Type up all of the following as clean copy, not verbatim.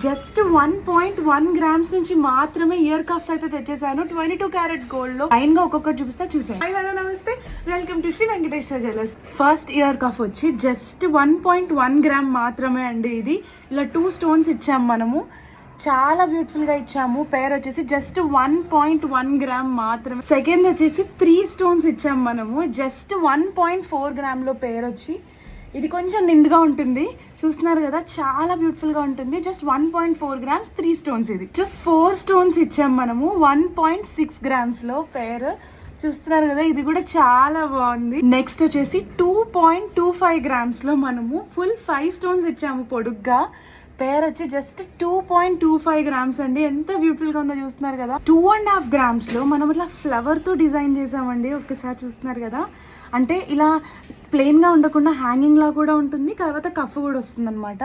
Just 1.1 grams నుంచి మాత్రమే ear cuffs అయితే తెచ్చేసాను. 22 క్యారెట్ గోల్డ్ లో లైన్ గా ఒక్కొక్కటి చూపిస్తా చూసాను. హలో నమస్తే, welcome to Shri Venkateswara jewellers. First ear cuff వచ్చి జస్ట్ 1.1 గ్రామ్ మాత్రమే అండి. ఇది ఇలా 2 స్టోన్స్ ఇచ్చాము మనము, చాలా బ్యూటిఫుల్ గా ఇచ్చాము. పేర్ వచ్చేసి జస్ట్ 1.1 గ్రామ్ మాత్రమే. సెకండ్ వచ్చేసి 3 స్టోన్స్ ఇచ్చాము మనము, జస్ట్ 1.4 గ్రామ్ లో పేర్ వచ్చి. ఇది కొంచెం నిండుగా ఉంటుంది, చూస్తున్నారు కదా, చాలా బ్యూటిఫుల్ గా ఉంటుంది. Just 1.4 grams 3 stones. ఇది 4 స్టోన్స్ ఇచ్చాం మనము 1.6 గ్రామ్స్ లో పేర్, చూస్తున్నారు కదా, ఇది కూడా చాలా బాగుంది. నెక్స్ట్ వచ్చేసి 2.25 గ్రామ్స్ లో మనము ఫుల్ 5 స్టోన్స్ ఇచ్చాము పొడుగ్గా. పేర్ వచ్చి జస్ట్ 2.25 గ్రామ్స్ అండి. ఎంత బ్యూటిఫుల్ గా ఉందో చూస్తున్నారు కదా. 2.5 గ్రామ్స్ లో మనం ఇట్లా ఫ్లవర్ తో డిజైన్ చేసామండి. ఒక్కసారి చూస్తున్నారు కదా, అంటే ఇలా ప్లెయిన్ గా ఉండకుండా హ్యాంగింగ్ లా కూడా ఉంటుంది, తర్వాత కఫ్ కూడా వస్తుంది అనమాట.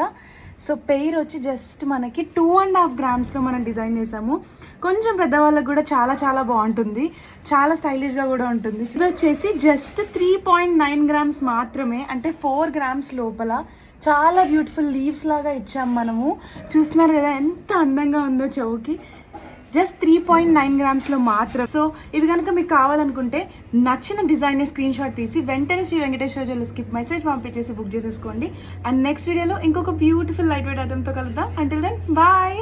సో పెయిర్ వచ్చి జస్ట్ మనకి 2.5 గ్రామ్స్ లో మనం డిజైన్ చేసాము. కొంచెం పెద్దవాళ్ళకి కూడా చాలా చాలా బాగుంటుంది, చాలా స్టైలిష్ గా కూడా ఉంటుంది. ఇది వచ్చేసి జస్ట్ 3.9 గ్రామ్స్ మాత్రమే, అంటే 4 గ్రామ్స్ లోపల. చాలా బ్యూటిఫుల్ లీవ్స్ లాగా ఇచ్చాము మనము, చూస్తున్నారు కదా ఎంత అందంగా ఉందో చెవుకి. జస్ట్ 3.9 గ్రామ్స్ లో మాత్రం. సో ఇవి కనుక మీకు కావాలనుకుంటే నచ్చిన డిజైన్ స్క్రీన్ షాట్ తీసి వెంటనే శ్రీ వెంకటేశ్వర జ్యువెలర్స్కి మెసేజ్ పంపించేసి బుక్ చేసేసుకోండి. అండ్ నెక్స్ట్ వీడియోలో ఇంకొక బ్యూటిఫుల్ లైట్ వెయిట్ ఐటమ్తో కలుద్దాం. Until then bye.